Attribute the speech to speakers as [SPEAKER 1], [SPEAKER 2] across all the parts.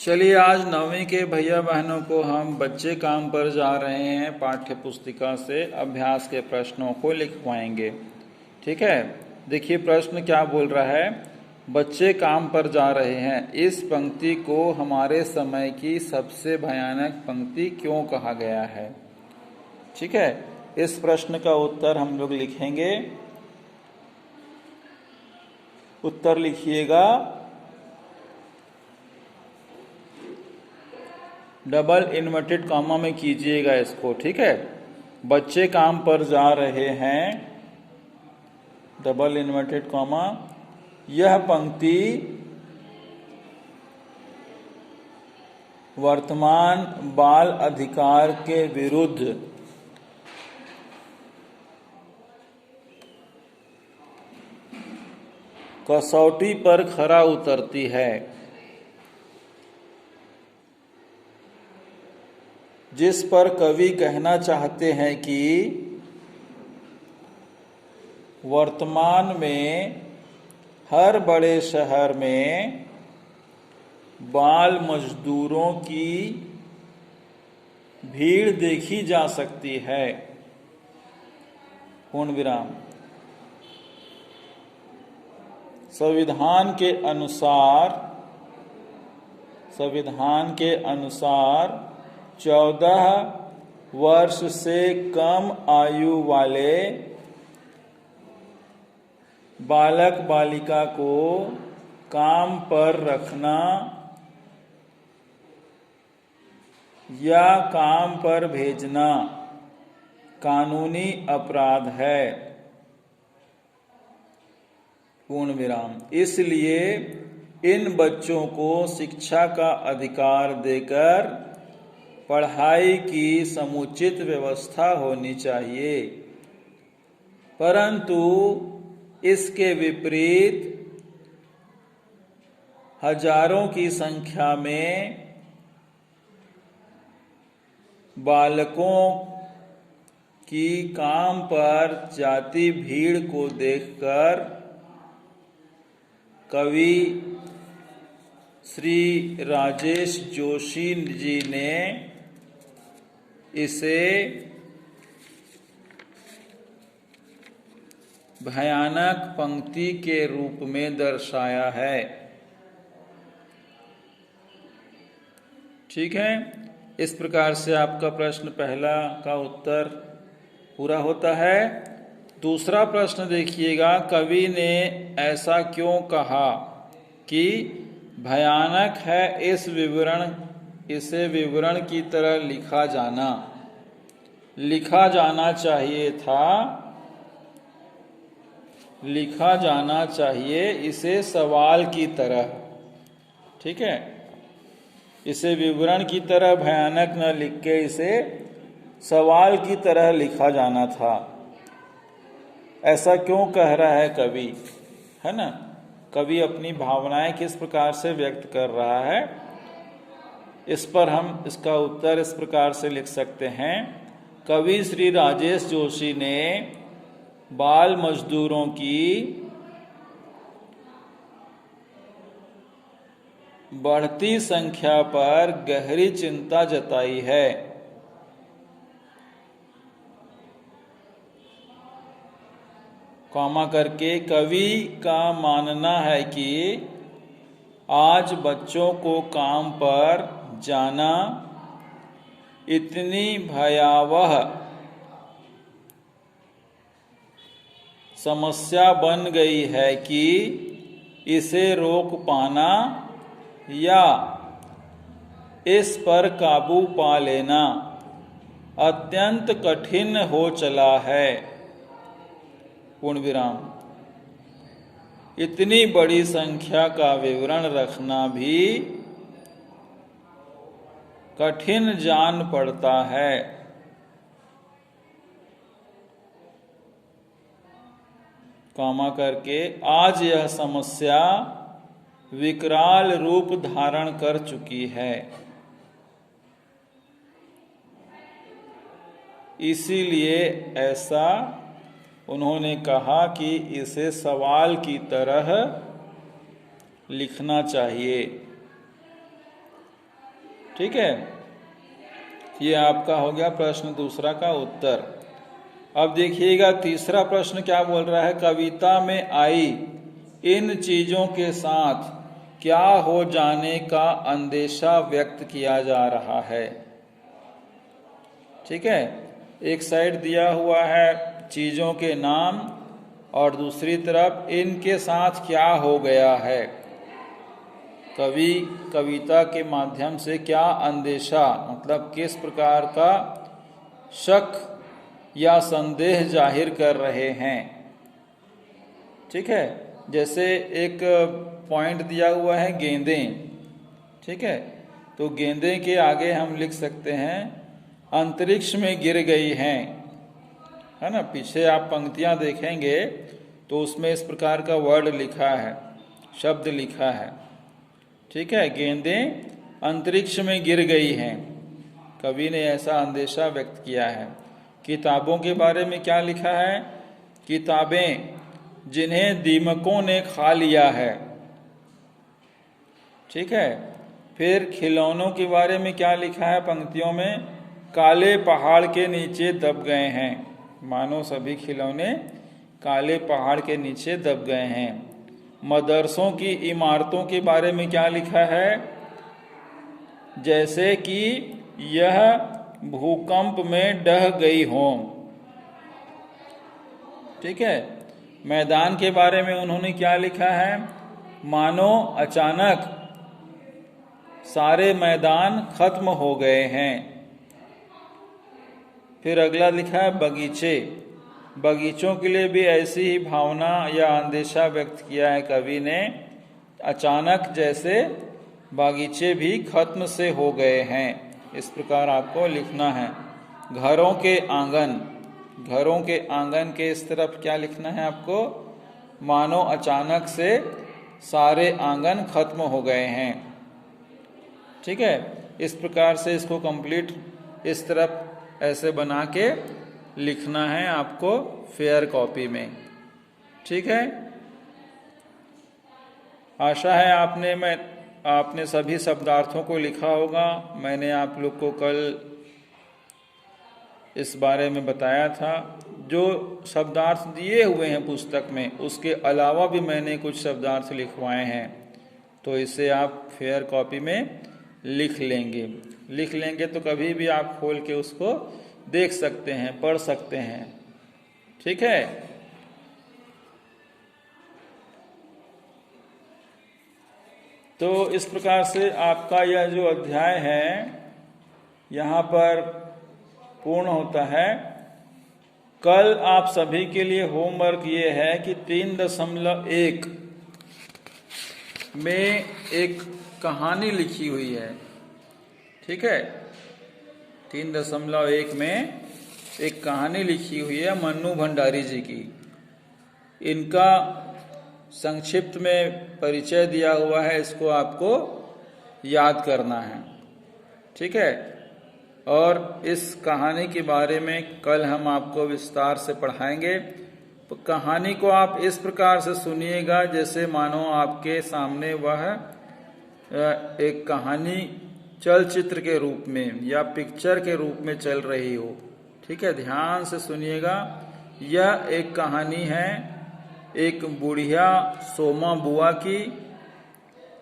[SPEAKER 1] चलिए आज नौवीं के भैया बहनों को हम बच्चे काम पर जा रहे हैं। पाठ्य पुस्तिका से अभ्यास के प्रश्नों को लिखवाएंगे। ठीक है, देखिए प्रश्न क्या बोल रहा है। बच्चे काम पर जा रहे हैं। इस पंक्ति को हमारे समय की सबसे भयानक पंक्ति क्यों कहा गया है। ठीक है, इस प्रश्न का उत्तर हम लोग लिखेंगे। उत्तर लिखिएगा, डबल इन्वर्टेड कॉमा में कीजिएगा इसको। ठीक है, बच्चे काम पर जा रहे हैं, डबल इन्वर्टेड कॉमा। यह पंक्ति वर्तमान बाल अधिकार के विरुद्ध कसौटी पर खरा उतरती है, जिस पर कवि कहना चाहते हैं कि वर्तमान में हर बड़े शहर में बाल मजदूरों की भीड़ देखी जा सकती है। पूर्ण विराम। संविधान के अनुसार 14 वर्ष से कम आयु वाले बालक बालिका को काम पर रखना या काम पर भेजना कानूनी अपराध है। पूर्ण विराम। इसलिए इन बच्चों को शिक्षा का अधिकार देकर पढ़ाई की समुचित व्यवस्था होनी चाहिए, परंतु इसके विपरीत हजारों की संख्या में बालकों की काम पर जाती भीड़ को देखकर कवि श्री राजेश जोशी जी ने इसे भयानक पंक्ति के रूप में दर्शाया है। ठीक है, इस प्रकार से आपका प्रश्न पहला का उत्तर पूरा होता है। दूसरा प्रश्न देखिएगा, कवि ने ऐसा क्यों कहा कि भयानक है, इसे विवरण की तरह लिखा जाना चाहिए इसे सवाल की तरह। ठीक है, इसे विवरण की तरह भयानक न लिख के इसे सवाल की तरह लिखा जाना था। ऐसा क्यों कह रहा है कवि, है ना। कवि अपनी भावनाएं किस प्रकार से व्यक्त कर रहा है, इस पर हम इसका उत्तर इस प्रकार से लिख सकते हैं। कवि श्री राजेश जोशी ने बाल मजदूरों की बढ़ती संख्या पर गहरी चिंता जताई है। कॉमा करके, कवि का मानना है कि आज बच्चों को काम पर जाना इतनी भयावह समस्या बन गई है कि इसे रोक पाना या इस पर काबू पा लेना अत्यंत कठिन हो चला है। पूर्ण विराम। इतनी बड़ी संख्या का विवरण रखना भी कठिन जान पड़ता है। कॉमा करके, आज यह समस्या विकराल रूप धारण कर चुकी है, इसीलिए ऐसा उन्होंने कहा कि इसे सवाल की तरह लिखना चाहिए। ठीक है, ये आपका हो गया प्रश्न दूसरा का उत्तर। अब देखिएगा तीसरा प्रश्न क्या बोल रहा है। कविता में आई इन चीजों के साथ क्या हो जाने का अंदेशा व्यक्त किया जा रहा है। ठीक है, एक साइड दिया हुआ है चीजों के नाम और दूसरी तरफ इनके साथ क्या हो गया है। कवि कविता के माध्यम से क्या अंदेशा मतलब किस प्रकार का शक या संदेह जाहिर कर रहे हैं। ठीक है, जैसे एक पॉइंट दिया हुआ है गेंदें। ठीक है, तो गेंदें के आगे हम लिख सकते हैं अंतरिक्ष में गिर गई हैं, है ना। पीछे आप पंक्तियां देखेंगे तो उसमें इस प्रकार का वर्ड लिखा है, शब्द लिखा है। ठीक है, गेंदें अंतरिक्ष में गिर गई हैं, कवि ने ऐसा अंदेशा व्यक्त किया है। किताबों के बारे में क्या लिखा है। किताबें जिन्हें दीमकों ने खा लिया है। ठीक है, फिर खिलौनों के बारे में क्या लिखा है पंक्तियों में। काले पहाड़ के नीचे दब गए हैं, मानो सभी खिलौने काले पहाड़ के नीचे दब गए हैं। मदरसों की इमारतों के बारे में क्या लिखा है। जैसे कि यह भूकंप में ढह गई हों। ठीक है, मैदान के बारे में उन्होंने क्या लिखा है। मानो अचानक सारे मैदान खत्म हो गए हैं। फिर अगला लिखा है बगीचे। बगीचों के लिए भी ऐसी ही भावना या अंदेशा व्यक्त किया है कवि ने। अचानक जैसे बागीचे भी खत्म से हो गए हैं, इस प्रकार आपको लिखना है। घरों के आंगन, घरों के आंगन के इस तरफ क्या लिखना है आपको। मानो अचानक से सारे आंगन खत्म हो गए हैं। ठीक है, इस प्रकार से इसको कंप्लीट इस तरफ ऐसे बना के लिखना है आपको फेयर कॉपी में। ठीक है, आशा है आपने सभी शब्दार्थों को लिखा होगा। मैंने आप लोग को कल इस बारे में बताया था। जो शब्दार्थ दिए हुए हैं पुस्तक में उसके अलावा भी मैंने कुछ शब्दार्थ लिखवाए हैं, तो इसे आप फेयर कॉपी में लिख लेंगे तो कभी भी आप खोल के उसको देख सकते हैं, पढ़ सकते हैं। ठीक है, तो इस प्रकार से आपका यह जो अध्याय है यहाँ पर पूर्ण होता है। कल आप सभी के लिए होमवर्क ये है कि 3.1 में एक कहानी लिखी हुई है। ठीक है, 3.1 में एक कहानी लिखी हुई है मन्नू भंडारी जी की। इनका संक्षिप्त में परिचय दिया हुआ है, इसको आपको याद करना है। ठीक है, और इस कहानी के बारे में कल हम आपको विस्तार से पढ़ाएंगे। तो कहानी को आप इस प्रकार से सुनिएगा जैसे मानो आपके सामने वह एक कहानी चलचित्र के रूप में या पिक्चर के रूप में चल रही हो। ठीक है, ध्यान से सुनिएगा। यह एक कहानी है एक बुढ़िया सोमा बुआ की।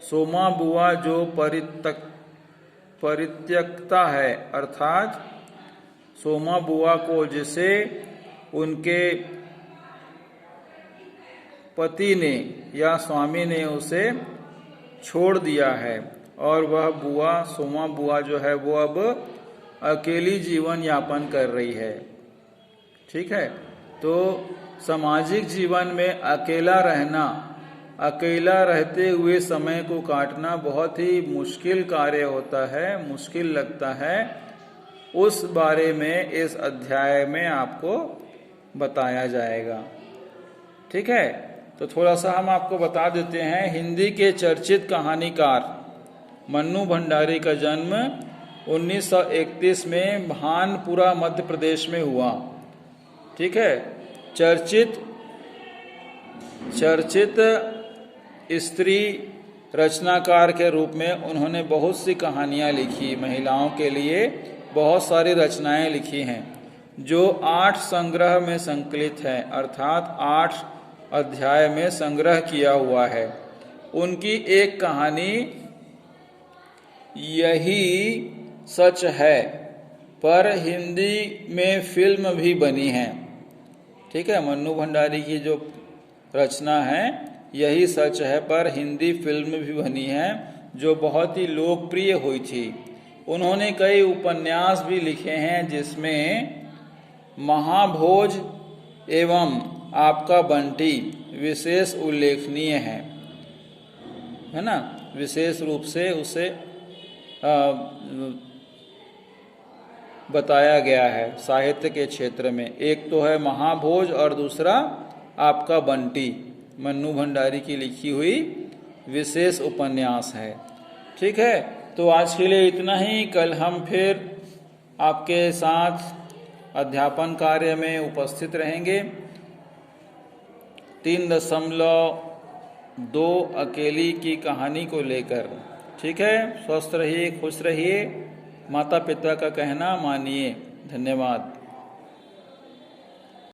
[SPEAKER 1] सोमा बुआ जो परित्यक्ता है, अर्थात सोमा बुआ को जिसे उनके पति ने या स्वामी ने उसे छोड़ दिया है, और वह बुआ सोमा बुआ जो है वो अब अकेली जीवन यापन कर रही है। ठीक है, तो सामाजिक जीवन में अकेला रहना, अकेला रहते हुए समय को काटना बहुत ही मुश्किल कार्य होता है, मुश्किल लगता है। उस बारे में इस अध्याय में आपको बताया जाएगा। ठीक है, तो थोड़ा सा हम आपको बता देते हैं। हिंदी के चर्चित कहानीकार मन्नू भंडारी का जन्म 1931 में भानपुरा मध्य प्रदेश में हुआ। ठीक है, चर्चित स्त्री रचनाकार के रूप में उन्होंने बहुत सी कहानियाँ लिखी, महिलाओं के लिए बहुत सारी रचनाएं लिखी हैं जो 8 संग्रह में संकलित है, अर्थात 8 अध्याय में संग्रह किया हुआ है। उनकी एक कहानी यही सच है पर हिंदी में फिल्म भी बनी है। ठीक है, मन्नू भंडारी की जो रचना है यही सच है पर हिंदी फिल्म भी बनी है जो बहुत ही लोकप्रिय हुई थी। उन्होंने कई उपन्यास भी लिखे हैं जिसमें महाभोज एवं आपका बंटी विशेष उल्लेखनीय है ना, विशेष रूप से उसे बताया गया है साहित्य के क्षेत्र में। एक तो है महाभोज और दूसरा आपका बंटी, मन्नू भंडारी की लिखी हुई विशेष उपन्यास है। ठीक है, तो आज के लिए इतना ही। कल हम फिर आपके साथ अध्यापन कार्य में उपस्थित रहेंगे। 3.2 अकेली की कहानी को लेकर। ठीक है, स्वस्थ रहिए, खुश रहिए, माता पिता का कहना मानिए। धन्यवाद।